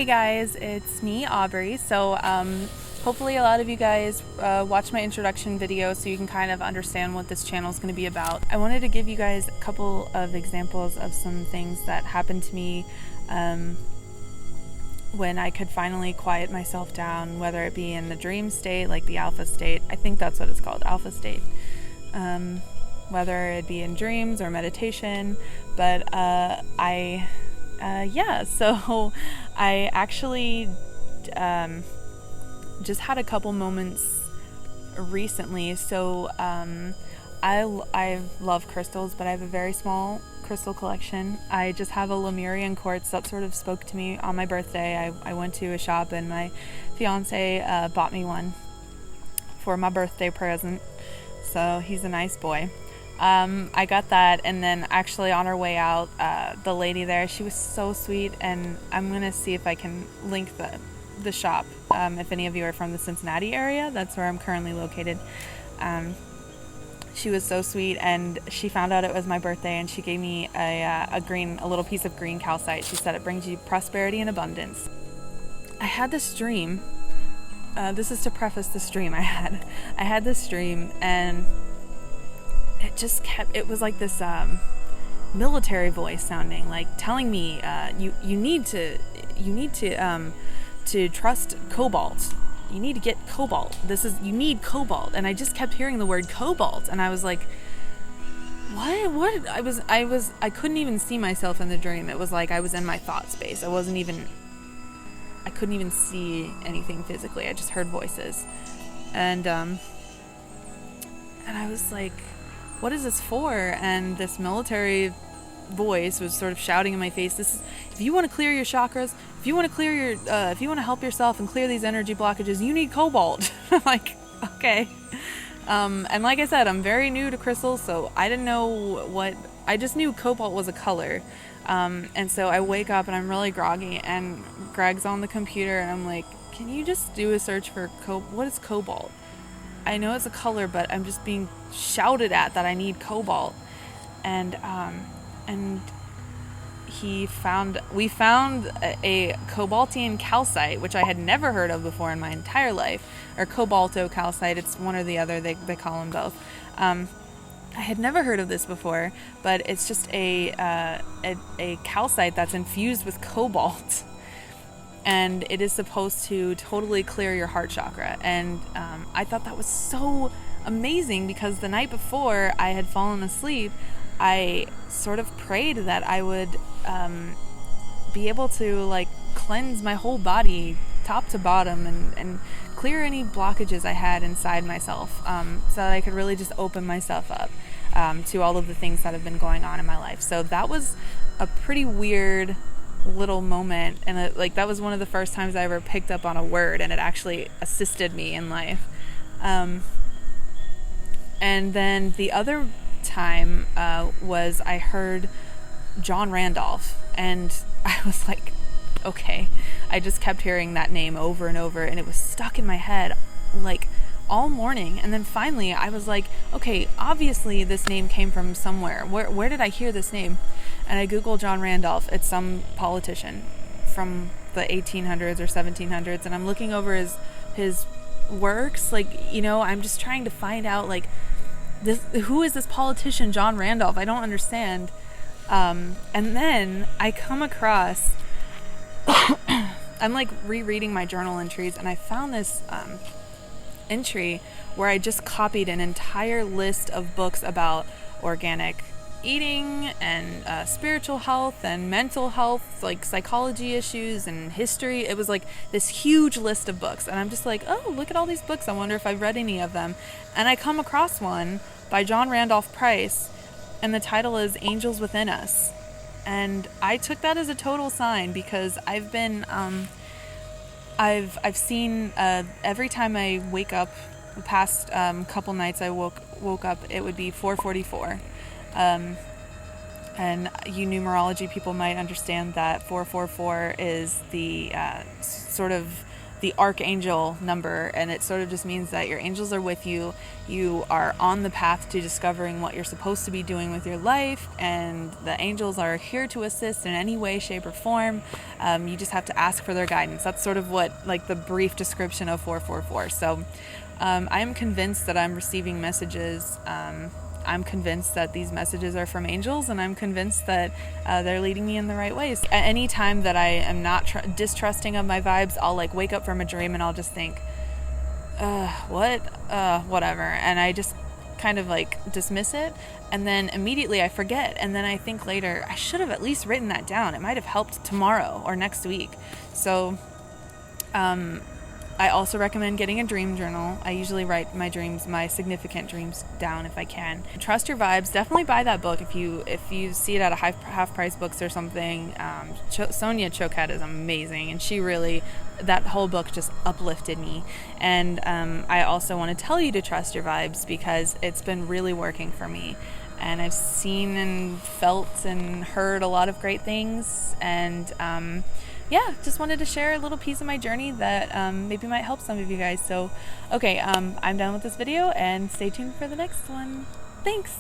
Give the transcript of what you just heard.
Hey guys, it's me, Aubrey. So hopefully a lot of you guys watch my introduction video so you can kind of understand what this channel is going to be about. I wanted to give you guys a couple of examples of some things that happened to me when I could finally quiet myself down, whether it be in the dream state, like the alpha state. I think that's what it's called, alpha state. Whether it be in dreams or meditation, but so I actually just had a couple moments recently. So I love crystals, but I have a very small crystal collection. I just have a Lemurian quartz that sort of spoke to me on my birthday. I went to a shop and my fiance bought me one for my birthday present. So he's a nice boy. I got that, and then actually on our way out, the lady there, she was so sweet, and I'm gonna see if I can link the shop. If any of you are from the Cincinnati area, that's where I'm currently located. She was so sweet, and she found out it was my birthday, and she gave me a little piece of green calcite. She said it brings you prosperity and abundance. I had this dream. This is to preface this dream I had this dream, and it was like this military voice sounding, like telling me you need to trust Cobalt. You need to get Cobalt. You need Cobalt. And I just kept hearing the word Cobalt, and I was like, what? I couldn't even see myself in the dream. It was like I was in my thought space. I couldn't even see anything physically. I just heard voices. And I was like, what is this for? And this military voice was sort of shouting in my face, if you want to clear your chakras, if you want to help yourself and clear these energy blockages, you need Cobalt. I'm like, okay. And like I said, I'm very new to crystals, so I didn't know I just knew Cobalt was a color. And so I wake up and I'm really groggy, and Greg's on the computer, and I'm like, can you just do a search for what is Cobalt? I know it's a color, but I'm just being shouted at that I need Cobalt. And we found a Cobaltoan Calcite, which I had never heard of before in my entire life, or Cobaltoan Calcite. It's one or the other. They call them both. I had never heard of this before, but it's just a calcite that's infused with cobalt. And it is supposed to totally clear your heart chakra. And I thought that was so amazing, because the night before I had fallen asleep, I sort of prayed that I would be able to cleanse my whole body top to bottom and clear any blockages I had inside myself, so that I could really just open myself up to all of the things that have been going on in my life. So that was a pretty weird little moment, and that was one of the first times I ever picked up on a word, and it actually assisted me in life. And then the other time was I heard John Randolph, and I was like, okay. I just kept hearing that name over and over, and it was stuck in my head all morning. And then finally I was like, okay, obviously this name came from somewhere. Where did I hear this name? And I googled John Randolph. It's some politician from the 1800s or 1700s, and I'm looking over his works. I'm just trying to find out who is this politician John Randolph? I don't understand. And then I come across I'm rereading my journal entries, and I found this entry where I just copied an entire list of books about organic eating and spiritual health and mental health, psychology issues and history. It was this huge list of books, and I'm just like, oh, look at all these books. I wonder if I've read any of them. And I come across one by John Randolph Price, and the title is Angels Within Us. And I took that as a total sign, because I've been I've seen every time I wake up, the past couple nights I woke up, it would be 4:44. And you numerology people might understand that 444 is the sort of the archangel number, and it sort of just means that your angels are with you. You are on the path to discovering what you're supposed to be doing with your life, and the angels are here to assist in any way, shape, or form. You just have to ask for their guidance. That's sort of what, like, the brief description of 444. So I am convinced that I'm receiving messages. I'm convinced that these messages are from angels, and I'm convinced that they're leading me in the right ways. At any time that I am not distrusting of my vibes, I'll like wake up from a dream and I'll just think, whatever. And I just kind of like dismiss it, and then immediately I forget. And then I think later, I should have at least written that down. It might have helped tomorrow or next week. So, I also recommend getting a dream journal. I usually write my dreams, my significant dreams, down if I can. Trust your vibes. Definitely buy that book if you see it at a half price books or something. Sonia Choquette is amazing, and she really, that whole book just uplifted me. And I also want to tell you to trust your vibes, because it's been really working for me. And I've seen and felt and heard a lot of great things, and yeah, just wanted to share a little piece of my journey that maybe might help some of you guys. So, okay, I'm done with this video, and stay tuned for the next one. Thanks!